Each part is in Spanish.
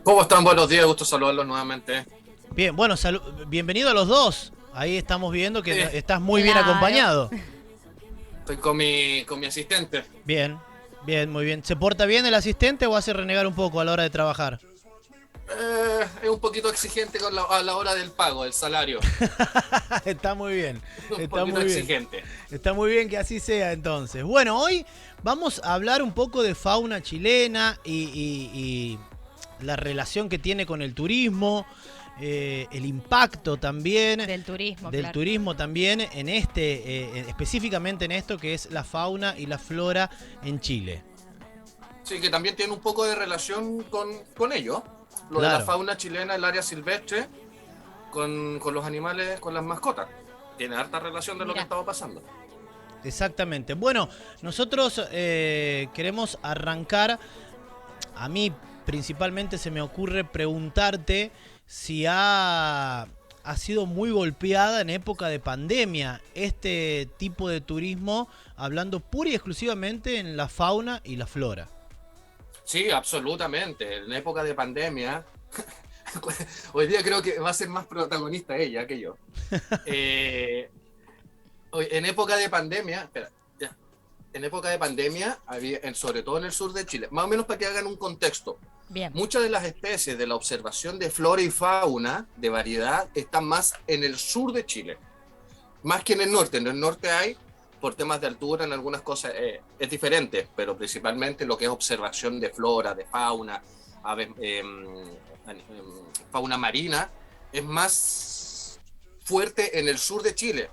¿Cómo están? Buenos días, gusto saludarlos nuevamente. Bien, bueno, bienvenido a los dos. Ahí estamos viendo que Sí, estás muy bien Claro. acompañado. estoy con mi asistente. Bien, bien, muy bien. ¿Se porta bien el asistente o hace renegar un poco a la hora de trabajar? Es un poquito exigente a la hora del pago, del salario. Está muy bien, Un está poquito muy bien. exigente. Está muy bien que así sea entonces. Bueno, hoy vamos a hablar un poco de fauna chilena y la relación que tiene con el turismo, el impacto también Del turismo, del claro. turismo también en específicamente en esto que es la fauna y la flora en Chile. Sí, que también tiene un poco de relación con ello. Lo de la Claro, fauna chilena, el área silvestre, con los animales, con las mascotas. Tiene harta relación de lo que Mira, estaba pasando. exactamente. Bueno, nosotros queremos arrancar. A mí principalmente se me ocurre preguntarte si ha sido muy golpeada en época de pandemia este tipo de turismo, hablando pura y exclusivamente en la fauna y la flora. Sí, absolutamente. En época de pandemia, hoy día creo que va a ser más protagonista ella que yo. Eh, en época de pandemia, espera, ya. En época de pandemia, sobre todo en el sur de Chile, más o menos para que hagan un contexto, bien. muchas de las especies de la observación de flora y fauna de variedad están más en el sur de Chile, más que en el norte. En el norte hay, por temas de altura, en algunas cosas es diferente, pero principalmente lo que es observación de flora, de fauna, aves, fauna marina, es más fuerte en el sur de Chile.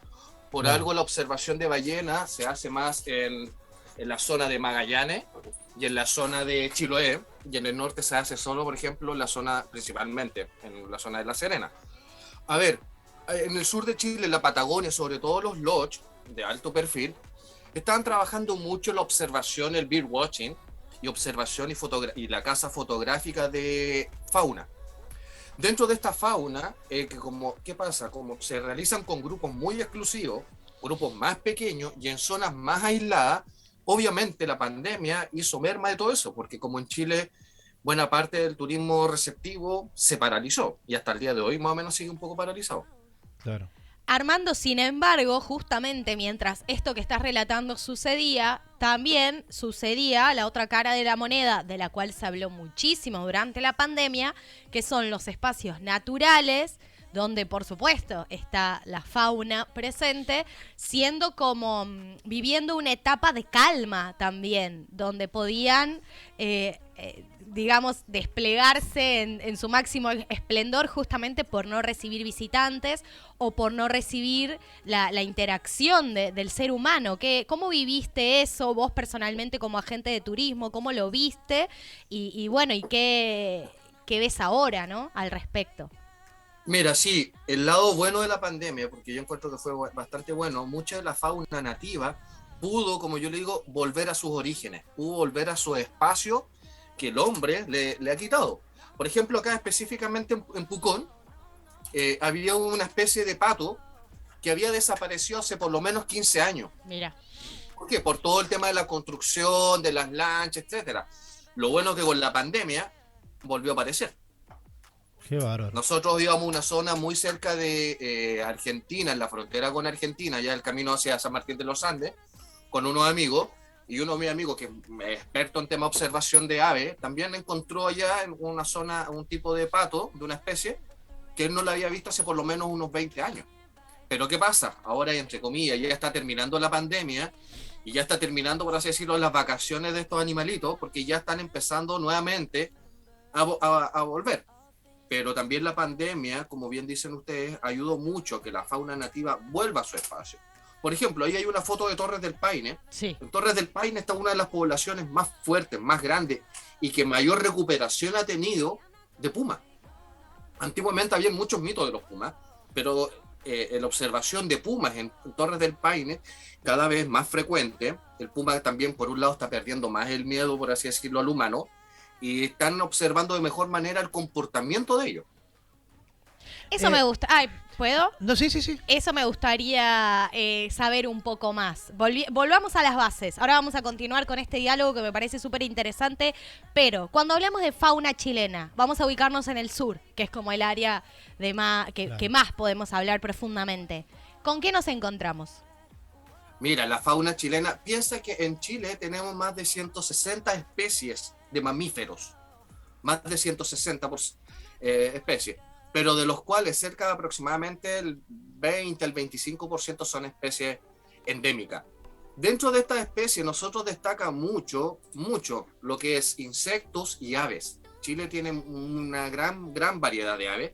Por Claro. algo la observación de ballenas se hace más en la zona de Magallanes y en la zona de Chiloé, y en el norte se hace solo, por ejemplo, en la zona, principalmente, en la zona de La Serena. A ver, en el sur de Chile, en la Patagonia, sobre todo los lodge de alto perfil, estaban trabajando mucho la observación, el bird watching, y observación y la caza fotográfica de fauna. Dentro de esta fauna, ¿qué pasa? Como se realizan con grupos muy exclusivos, grupos más pequeños y en zonas más aisladas, obviamente la pandemia hizo merma de todo eso, porque como en Chile buena parte del turismo receptivo se paralizó y hasta el día de hoy más o menos sigue un poco paralizado. Claro. Armando, sin embargo, justamente mientras esto que estás relatando sucedía, también sucedía la otra cara de la moneda, de la cual se habló muchísimo durante la pandemia, que son los espacios naturales, donde por supuesto está la fauna presente, siendo como viviendo una etapa de calma también, donde podían digamos, desplegarse en su máximo esplendor justamente por no recibir visitantes o por no recibir la interacción del ser humano. ¿Cómo viviste eso vos personalmente como agente de turismo? ¿Cómo lo viste? Y bueno, ¿y qué ves ahora, ¿no? Al respecto. Mira, sí, el lado bueno de la pandemia, porque yo encuentro que fue bastante bueno, mucha de la fauna nativa pudo, como yo le digo, volver a sus orígenes, pudo volver a su espacio que el hombre le ha quitado. Por ejemplo, acá específicamente en Pucón, había una especie de pato que había desaparecido hace por lo menos 15 años. Mira. ¿Por qué? Por todo el tema de la construcción, de las lanchas, etcétera. Lo bueno es que con la pandemia volvió a aparecer. Qué bárbaro. Nosotros íbamos a una zona muy cerca de Argentina, en la frontera con Argentina, ya el camino hacia San Martín de los Andes, con unos amigos, y uno de mis amigos, que es experto en tema de observación de aves, también encontró allá en una zona un tipo de pato, de una especie, que él no la había visto hace por lo menos unos 20 años. Pero ¿qué pasa? Ahora, entre comillas, ya está terminando la pandemia y ya está terminando, por así decirlo, las vacaciones de estos animalitos, porque ya están empezando nuevamente a volver. Pero también la pandemia, como bien dicen ustedes, ayudó mucho a que la fauna nativa vuelva a su espacio. Por ejemplo, ahí hay una foto de Torres del Paine. Sí. En Torres del Paine está una de las poblaciones más fuertes, más grandes y que mayor recuperación ha tenido de puma. Antiguamente había muchos mitos de los pumas, pero la observación de pumas en Torres del Paine cada vez más frecuente. El puma también, por un lado, está perdiendo más el miedo, por así decirlo, al humano, y están observando de mejor manera el comportamiento de ellos. Eso me gusta. Ay, ¿puedo? No, sí, sí, sí. Eso me gustaría saber un poco más. Volvamos a las bases. Ahora vamos a continuar con este diálogo que me parece súper interesante. Pero cuando hablamos de fauna chilena, vamos a ubicarnos en el sur, que es como el área que más podemos hablar profundamente. ¿Con qué nos encontramos? Mira, la fauna chilena, piensa que en Chile tenemos más de 160 especies de mamíferos. Más de 160 especies, pero de los cuales cerca de aproximadamente el 20 al 25% son especies endémicas. Dentro de estas especies nosotros destaca mucho lo que es insectos y aves. Chile tiene una gran variedad de aves,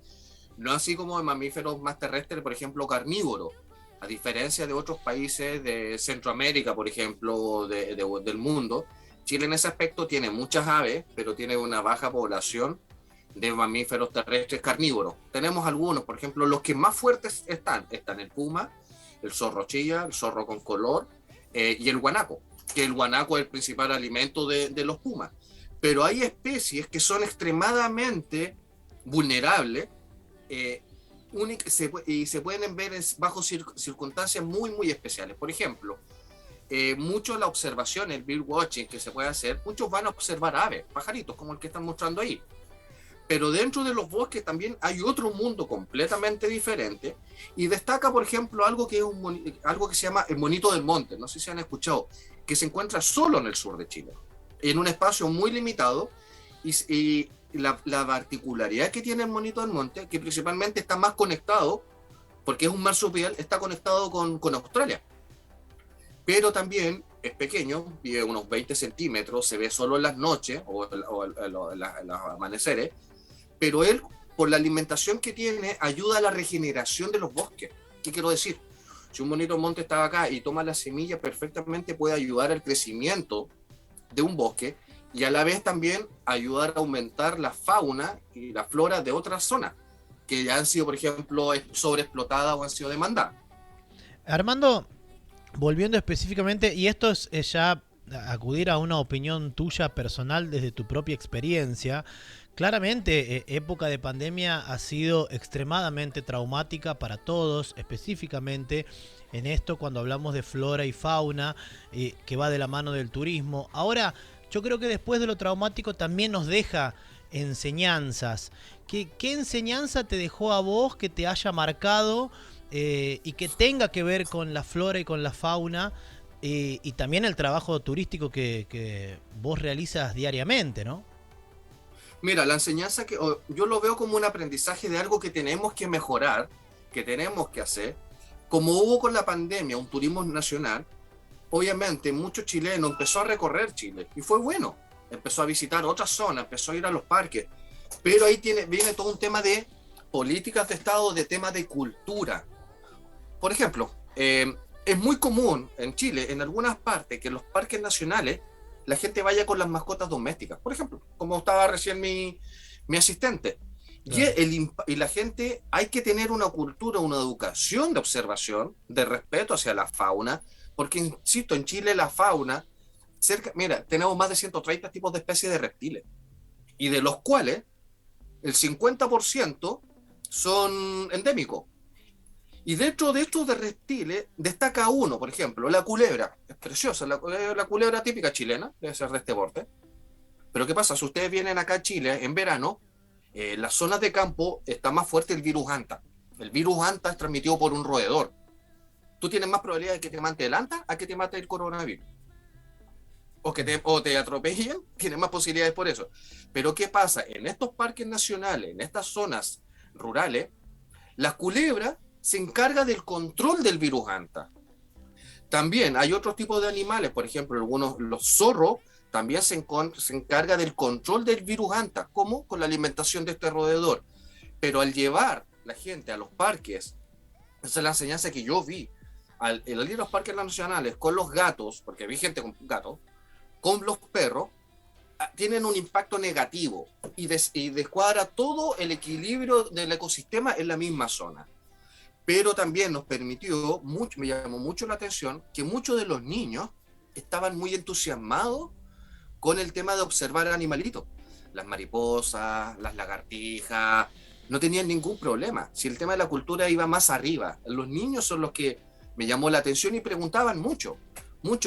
no así como de mamíferos más terrestres, por ejemplo, carnívoros. A diferencia de otros países de Centroamérica, por ejemplo, del mundo, Chile en ese aspecto tiene muchas aves, pero tiene una baja población de mamíferos terrestres carnívoros. Tenemos algunos, por ejemplo, los que más fuertes están el puma, el zorro chilla, el zorro con color y el guanaco, que el guanaco es el principal alimento de los pumas. Pero hay especies que son extremadamente vulnerables y se pueden ver bajo circunstancias muy especiales. Por ejemplo, mucho la observación, el bird watching que se puede hacer, muchos van a observar aves, pajaritos como el que están mostrando ahí. Pero dentro de los bosques también hay otro mundo completamente diferente y destaca, por ejemplo, algo que se llama el monito del monte, no sé si han escuchado, que se encuentra solo en el sur de Chile, en un espacio muy limitado y la particularidad que tiene el monito del monte, que principalmente está más conectado, porque es un marsupial, está conectado con Australia. Pero también es pequeño, vive unos 20 centímetros, se ve solo en las noches o en los amaneceres, pero él, por la alimentación que tiene, ayuda a la regeneración de los bosques. ¿Qué quiero decir? Si un monito monte está acá y toma la semilla, perfectamente puede ayudar al crecimiento de un bosque y a la vez también ayudar a aumentar la fauna y la flora de otras zonas que ya han sido, por ejemplo, sobreexplotadas o han sido demandadas. Armando, volviendo específicamente, y esto es ya acudir a una opinión tuya personal desde tu propia experiencia, claramente época de pandemia ha sido extremadamente traumática para todos, específicamente en esto cuando hablamos de flora y fauna, que va de la mano del turismo. Ahora, yo creo que después de lo traumático también nos deja enseñanzas. ¿Qué enseñanza te dejó a vos que te haya marcado y que tenga que ver con la flora y con la fauna y también el trabajo turístico que vos realizas diariamente, ¿no? Mira, la enseñanza yo lo veo como un aprendizaje de algo que tenemos que mejorar, que tenemos que hacer. Como hubo con la pandemia un turismo nacional, obviamente muchos chilenos empezó a recorrer Chile y fue bueno. Empezó a visitar otras zonas, empezó a ir a los parques. Pero ahí viene todo un tema de políticas de Estado, de temas de cultura. Por ejemplo, es muy común en Chile, en algunas partes, que en los parques nacionales la gente vaya con las mascotas domésticas. Por ejemplo, como estaba recién mi asistente. Claro. Y la gente, hay que tener una cultura, una educación de observación, de respeto hacia la fauna, porque, insisto, en Chile la fauna, mira, tenemos más de 130 tipos de especies de reptiles, y de los cuales el 50% son endémicos. Y dentro de estos de reptiles destaca uno, por ejemplo, la culebra. Es preciosa, la culebra típica chilena, debe ser de este borde. Pero ¿qué pasa? Si ustedes vienen acá a Chile en verano, en las zonas de campo está más fuerte el virus anta. El virus anta es transmitido por un roedor. Tú tienes más probabilidad de que te mate el anta a que te mate el coronavirus. O te atropellen, tienes más posibilidades por eso. Pero ¿qué pasa? En estos parques nacionales, en estas zonas rurales, la culebra se encarga del control del virus anta. También hay otros tipos de animales, por ejemplo, los zorros también se encarga del control del virus anta, como con la alimentación de este roedor. Pero al llevar la gente a los parques, esa es la enseñanza que yo vi, al ir a los parques nacionales con los gatos, porque vi gente con gatos, con los perros, tienen un impacto negativo y descuadra todo el equilibrio del ecosistema en la misma zona. Pero también nos permitió, me llamó mucho la atención, que muchos de los niños estaban muy entusiasmados con el tema de observar animalitos. Las mariposas, las lagartijas, no tenían ningún problema. Si el tema de la cultura iba más arriba, los niños son los que me llamó la atención y preguntaban mucho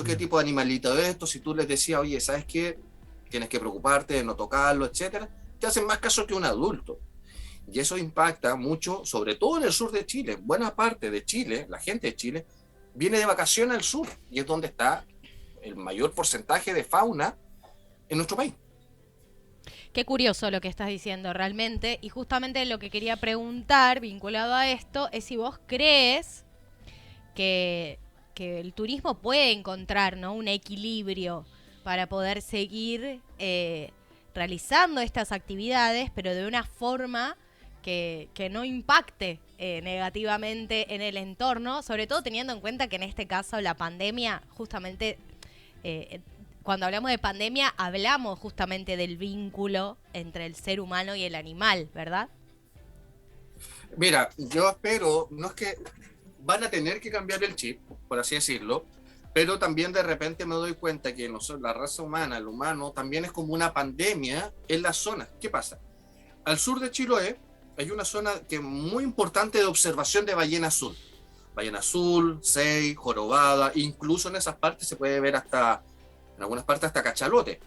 qué tipo de animalito es esto. Si tú les decías, oye, ¿sabes qué? Tienes que preocuparte de no tocarlo, etcétera, te hacen más caso que un adulto. Y eso impacta mucho, sobre todo en el sur de Chile. Buena parte de Chile, la gente de Chile, viene de vacaciones al sur y es donde está el mayor porcentaje de fauna en nuestro país. Qué curioso lo que estás diciendo realmente. Y justamente lo que quería preguntar, vinculado a esto, es si vos crees que el turismo puede encontrar, ¿no?, un equilibrio para poder seguir realizando estas actividades, pero de una forma que no impacte negativamente en el entorno, sobre todo teniendo en cuenta que en este caso la pandemia, justamente cuando hablamos de pandemia, hablamos justamente del vínculo entre el ser humano y el animal, ¿verdad? Mira, yo espero, no es que van a tener que cambiar el chip, por así decirlo, pero también de repente me doy cuenta que nosotros, la raza humana, el humano, también es como una pandemia en las zonas. ¿Qué pasa? Al sur de Chiloé hay una zona que es muy importante de observación de ballena azul. Ballena azul, sei, jorobada, incluso en esas partes se puede ver hasta, en algunas partes hasta cachalote.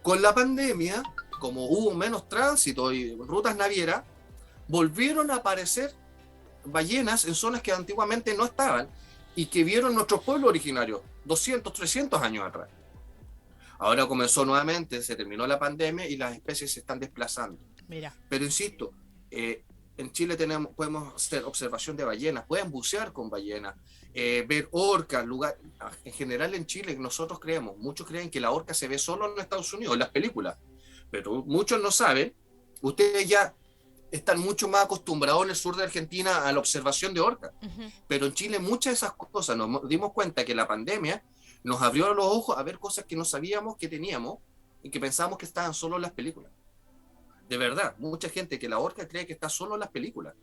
Con la pandemia, como hubo menos tránsito y rutas navieras, volvieron a aparecer ballenas en zonas que antiguamente no estaban y que vieron nuestros pueblos originarios 200, 300 años atrás. Ahora comenzó nuevamente, se terminó la pandemia y las especies se están desplazando. Mira. Pero insisto, en Chile podemos hacer observación de ballenas, pueden bucear con ballenas, ver orcas, en general en Chile nosotros creemos, muchos creen que la orca se ve solo en Estados Unidos, en las películas, pero muchos no saben, ustedes ya están mucho más acostumbrados en el sur de Argentina a la observación de orcas, pero en Chile muchas de esas cosas nos dimos cuenta que la pandemia nos abrió los ojos a ver cosas que no sabíamos que teníamos y que pensábamos que estaban solo en las películas. De verdad, mucha gente que la orca cree que está solo en las películas,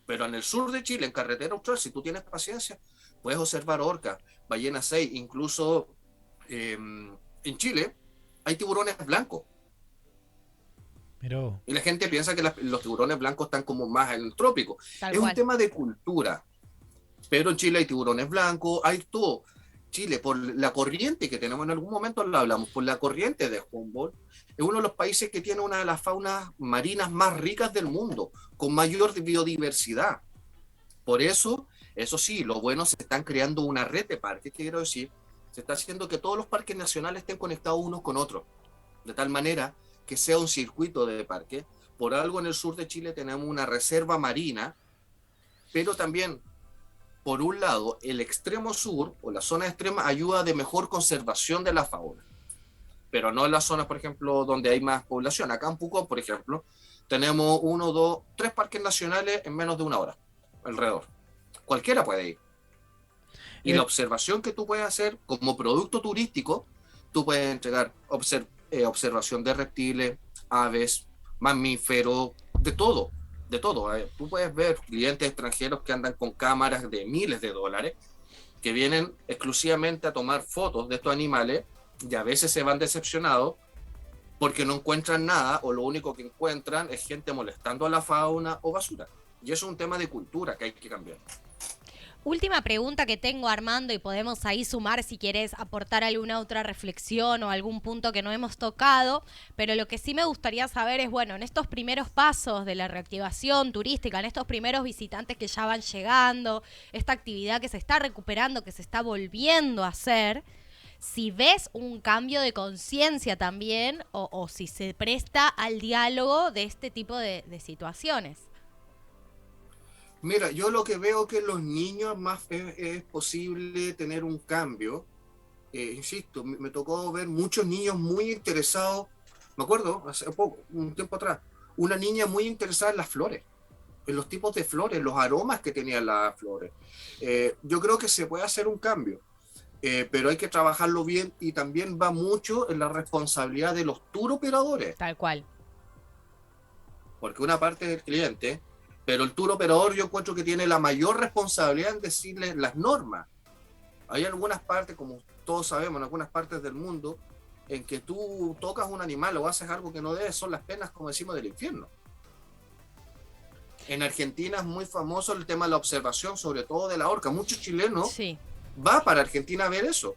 pero en el sur de Chile, en carretera austral, si tú tienes paciencia, puedes observar orcas, ballenas 6, incluso en Chile hay tiburones blancos. Pero... Y la gente piensa que los tiburones blancos están como más en el trópico. Es un tema de cultura. Pero en Chile hay tiburones blancos, hay todo. Chile, por la corriente que tenemos, en algún momento lo hablamos, por la corriente de Humboldt, es uno de los países que tiene una de las faunas marinas más ricas del mundo, con mayor biodiversidad. Por eso sí, lo bueno, se están creando una red de parques, que quiero decir, se está haciendo que todos los parques nacionales estén conectados unos con otros, de tal manera que sea un circuito de parques. Por algo en el sur de Chile tenemos una reserva marina, pero también, por un lado, el extremo sur o la zona extrema ayuda de mejor conservación de la fauna, pero no en las zonas, por ejemplo, donde hay más población. Acá en Pucón, por ejemplo, tenemos 1, 2, 3 parques nacionales en menos de una hora alrededor. Cualquiera puede ir. Y la observación que tú puedes hacer como producto turístico, tú puedes entregar observación de reptiles, aves, mamíferos, de todo. De todo. Tú puedes ver clientes extranjeros que andan con cámaras de miles de dólares que vienen exclusivamente a tomar fotos de estos animales y a veces se van decepcionados porque no encuentran nada o lo único que encuentran es gente molestando a la fauna o basura. Y eso es un tema de cultura que hay que cambiar. Última pregunta que tengo, Armando, y podemos ahí sumar si quieres aportar alguna otra reflexión o algún punto que no hemos tocado, pero lo que sí me gustaría saber es, bueno, en estos primeros pasos de la reactivación turística, en estos primeros visitantes que ya van llegando, esta actividad que se está recuperando, que se está volviendo a hacer, si ves un cambio de conciencia también o si se presta al diálogo de este tipo de situaciones. Mira, yo lo que veo que en los niños más es posible tener un cambio. Insisto, me tocó ver muchos niños muy interesados. Me acuerdo, hace poco, un tiempo atrás, una niña muy interesada en las flores, en los tipos de flores, los aromas que tenían las flores. Yo creo que se puede hacer un cambio, pero hay que trabajarlo bien y también va mucho en la responsabilidad de los tour operadores. Tal cual. Porque una parte del cliente, pero el tour operador yo encuentro que tiene la mayor responsabilidad en decirle las normas. Hay algunas partes, como todos sabemos, en algunas partes del mundo, en que tú tocas un animal o haces algo que no debes, son las penas, como decimos, del infierno. En Argentina es muy famoso el tema de la observación, sobre todo de la orca. Muchos chilenos Sí. van para Argentina a ver eso.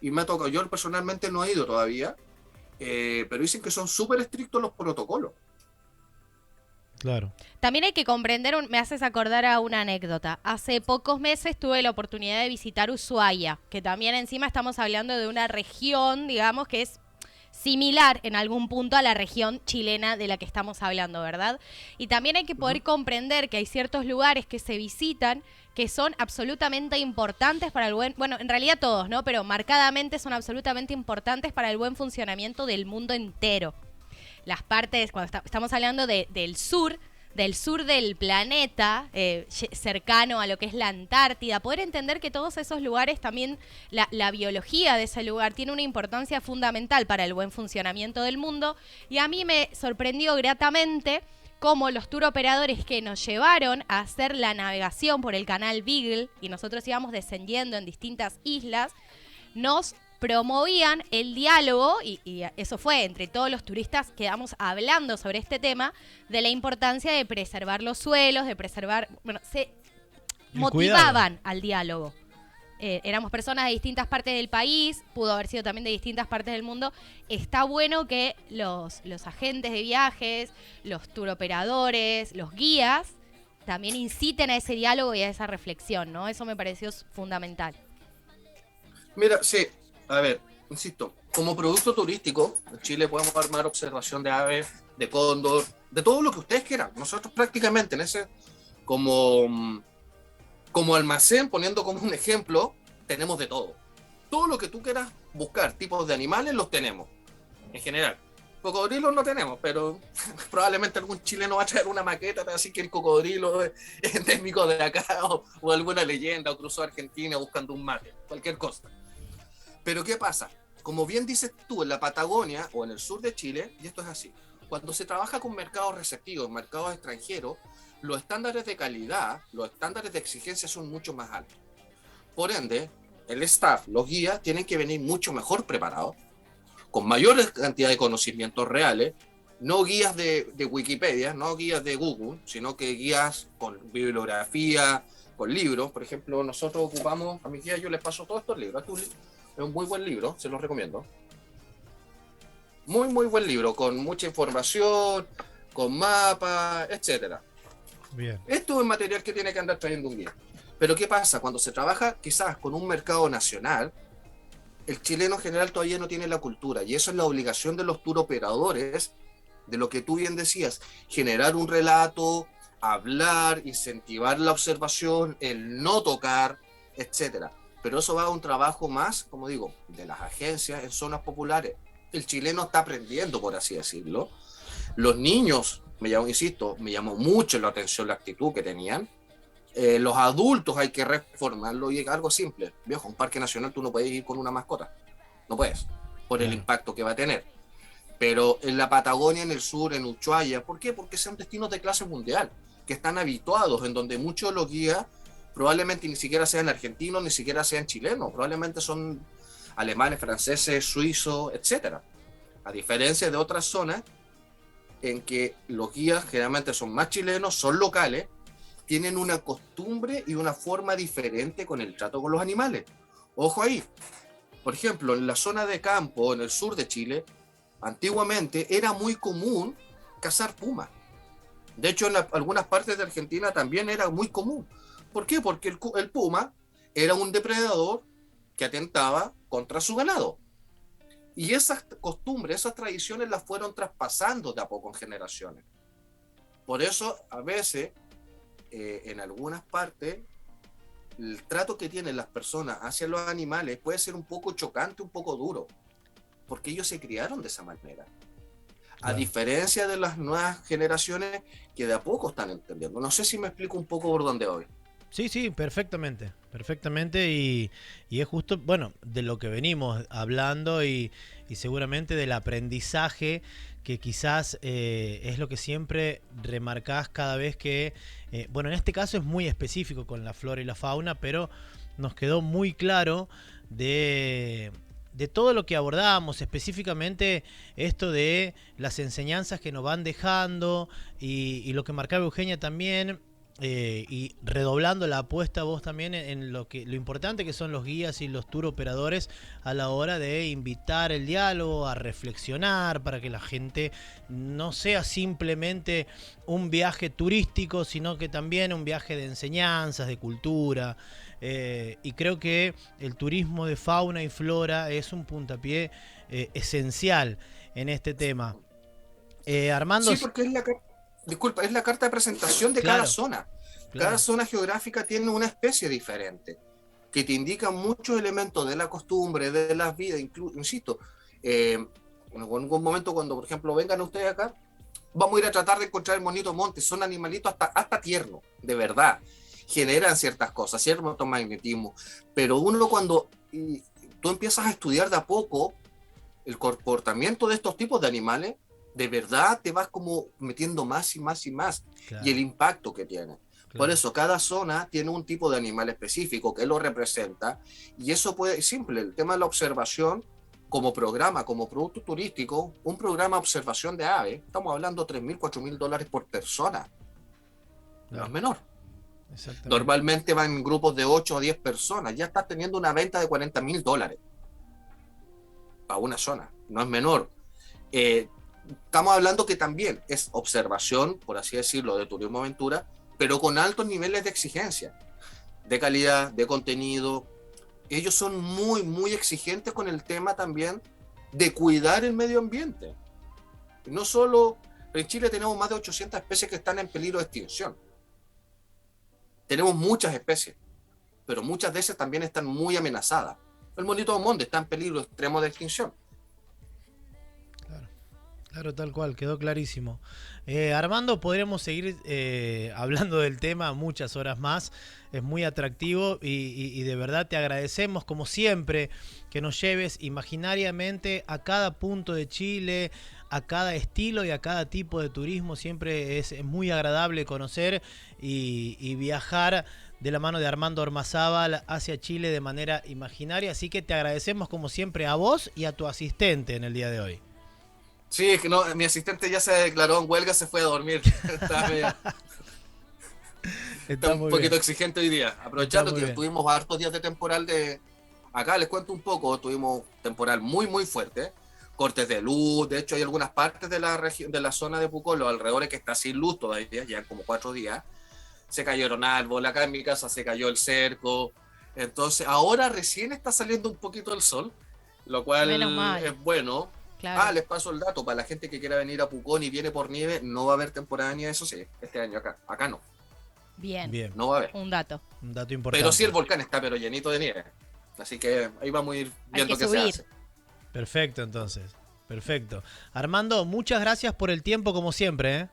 Y me ha tocado, yo personalmente no he ido todavía, pero dicen que son súper estrictos los protocolos. Claro. También hay que comprender, me haces acordar a una anécdota. Hace pocos meses tuve la oportunidad de visitar Ushuaia, que también encima estamos hablando de una región, digamos, que es similar en algún punto a la región chilena de la que estamos hablando, ¿verdad? Y también hay que poder comprender que hay ciertos lugares que se visitan que son absolutamente importantes para el buen, bueno, en realidad todos, ¿no? Pero marcadamente son absolutamente importantes para el buen funcionamiento del mundo entero. Las partes, cuando estamos hablando del sur del planeta, cercano a lo que es la Antártida, poder entender que todos esos lugares también, la biología de ese lugar tiene una importancia fundamental para el buen funcionamiento del mundo. Y a mí me sorprendió gratamente cómo los tour operadores que nos llevaron a hacer la navegación por el canal Beagle, y nosotros íbamos descendiendo en distintas islas, nos promovían el diálogo, y eso fue, entre todos los turistas quedamos hablando sobre este tema, de la importancia de preservar los suelos, de preservar, bueno, se motivaban al diálogo. Éramos personas de distintas partes del país, pudo haber sido también de distintas partes del mundo. Está bueno que los agentes de viajes, los tour operadores, los guías, también inciten a ese diálogo y a esa reflexión, ¿no? Eso me pareció fundamental. Mira, sí, a ver, insisto, como producto turístico, en Chile podemos armar observación de aves, de cóndor, de todo lo que ustedes quieran. Nosotros prácticamente en ese, como almacén, poniendo como un ejemplo, tenemos de todo. Todo lo que tú quieras buscar, tipos de animales, los tenemos, en general. Cocodrilos no tenemos, pero probablemente algún chileno va a traer una maqueta, así que el cocodrilo es endémico de acá, o alguna leyenda, o cruzó Argentina buscando un mate, cualquier cosa. Pero ¿qué pasa? Como bien dices tú, en la Patagonia o en el sur de Chile, y esto es así, cuando se trabaja con mercados receptivos, mercados extranjeros, los estándares de calidad, los estándares de exigencia son mucho más altos. Por ende, el staff, los guías, tienen que venir mucho mejor preparados, con mayor cantidad de conocimientos reales, no guías de Wikipedia, no guías de Google, sino que guías con bibliografía, con libros. Por ejemplo, nosotros ocupamos, a mis guías yo les paso todos estos libros. Es un muy buen libro, se los recomiendo. Muy, muy buen libro, con mucha información, con mapas, etcétera. Bien. Esto es material que tiene que andar trayendo un guía. Pero ¿qué pasa? Cuando se trabaja quizás con un mercado nacional, el chileno en general todavía no tiene la cultura, y eso es la obligación de los tour operadores, de lo que tú bien decías, generar un relato, hablar, incentivar la observación, el no tocar, etcétera. Pero eso va a un trabajo más, como digo, de las agencias en zonas populares. El chileno está aprendiendo, por así decirlo. Los niños, me llamó mucho la atención la actitud que tenían. Los adultos hay que reformarlo, y es algo simple. Viejo, un parque nacional tú no puedes ir con una mascota. No puedes, por el impacto que va a tener. Pero en la Patagonia, en el sur, en Ushuaia, ¿por qué? Porque son destinos de clase mundial, que están habituados, en donde muchos de los guías probablemente ni siquiera sean argentinos, ni siquiera sean chilenos, probablemente son alemanes, franceses, suizos, etcétera. A diferencia de otras zonas en que los guías generalmente son más chilenos, son locales, tienen una costumbre y una forma diferente con el trato con los animales. Ojo ahí. Por ejemplo, en la zona de campo, en el sur de Chile, antiguamente era muy común cazar pumas. De hecho, en algunas partes de Argentina también era muy común. ¿Por qué? Porque el puma era un depredador que atentaba contra su ganado. Y esas costumbres, esas tradiciones las fueron traspasando de a poco en generaciones. Por eso, a veces, en algunas partes, el trato que tienen las personas hacia los animales puede ser un poco chocante, un poco duro, porque ellos se criaron de esa manera. A diferencia de las nuevas generaciones que de a poco están entendiendo. No sé si me explico un poco por dónde voy. Sí, perfectamente, y es justo, bueno, de lo que venimos hablando y seguramente del aprendizaje que quizás es lo que siempre remarcás cada vez que, bueno, en este caso es muy específico con la flora y la fauna, pero nos quedó muy claro de de todo lo que abordamos, específicamente esto de las enseñanzas que nos van dejando y lo que marcaba Eugenia también, y redoblando la apuesta vos también en lo importante que son los guías y los tour operadores a la hora de invitar el diálogo, a reflexionar, para que la gente no sea simplemente un viaje turístico, sino que también un viaje de enseñanzas, de cultura. Y creo que el turismo de fauna y flora es un puntapié esencial en este tema. Armando... Sí, porque es la carta de presentación de Claro, cada zona. claro. Cada zona geográfica tiene una especie diferente, que te indica muchos elementos de la costumbre, de las vidas, insisto. En algún momento, cuando, por ejemplo, vengan ustedes acá, vamos a ir a tratar de encontrar el monito monte. Son animalitos hasta tiernos, de verdad. Generan ciertas cosas, cierto magnetismo. Pero uno cuando tú empiezas a estudiar de a poco el comportamiento de estos tipos de animales, de verdad te vas como metiendo más y más y más. Claro. Y el impacto que tiene. Claro. Por eso cada zona tiene un tipo de animal específico que lo representa, y eso puede, simple, el tema de la observación como programa, como producto turístico, un programa de observación de aves, estamos hablando de $3.000, $4.000 por persona. No es menor. Normalmente van en grupos de 8 o 10 personas, ya estás teniendo una venta de $40.000 para una zona, no es menor. Estamos hablando que también es observación, por así decirlo, de turismo aventura, pero con altos niveles de exigencia, de calidad, de contenido. Ellos son muy, muy exigentes con el tema también de cuidar el medio ambiente. No solo, en Chile tenemos más de 800 especies que están en peligro de extinción. Tenemos muchas especies, pero muchas de esas también están muy amenazadas. El monito monte está en peligro extremo de extinción. Claro, tal cual, quedó clarísimo. Armando, podríamos seguir hablando del tema muchas horas más, es muy atractivo y de verdad te agradecemos como siempre que nos lleves imaginariamente a cada punto de Chile, a cada estilo y a cada tipo de turismo. Siempre es muy agradable conocer y viajar de la mano de Armando Ormazábal hacia Chile de manera imaginaria, así que te agradecemos como siempre a vos y a tu asistente en el día de hoy. Sí, es que no, mi asistente ya se declaró en huelga, se fue a dormir. Está un poquito exigente hoy día. Aprovechando que tuvimos hartos días de temporal de... Acá les cuento un poco, tuvimos temporal muy, muy fuerte. Cortes de luz, de hecho hay algunas partes de la región, de la zona de Pucón, los alrededores que está sin luz todavía, ya como 4 días. Se cayeron árboles, acá en mi casa se cayó el cerco. Entonces ahora recién está saliendo un poquito el sol, lo cual es bueno. Claro. Les paso el dato, para la gente que quiera venir a Pucón y viene por nieve, no va a haber temporada de nieve, eso sí, este año acá no. Bien. No va a haber. Un dato importante. Pero sí el volcán está pero llenito de nieve, así que ahí vamos a ir viendo qué se hace. Perfecto, entonces, perfecto. Armando, muchas gracias por el tiempo como siempre,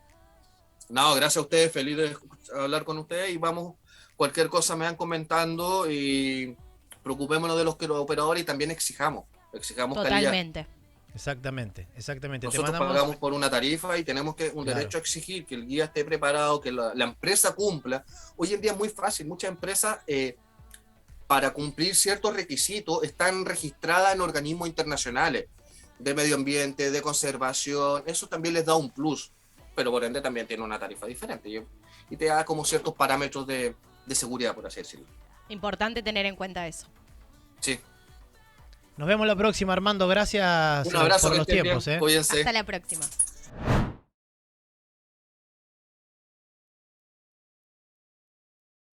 No, gracias a ustedes, feliz de hablar con ustedes y vamos, cualquier cosa me van comentando y preocupémonos de los operadores y también exijamos totalmente calidad. Exactamente. Nosotros pagamos por una tarifa y tenemos derecho a exigir que el guía esté preparado, que la empresa cumpla. Hoy en día es muy fácil, muchas empresas para cumplir ciertos requisitos están registradas en organismos internacionales de medio ambiente, de conservación, eso también les da un plus, pero por ende también tiene una tarifa diferente y te da como ciertos parámetros de seguridad, por así decirlo. Importante tener en cuenta eso. Sí. Nos vemos la próxima, Armando. Gracias Un abrazo por los tiempos. Hasta la próxima.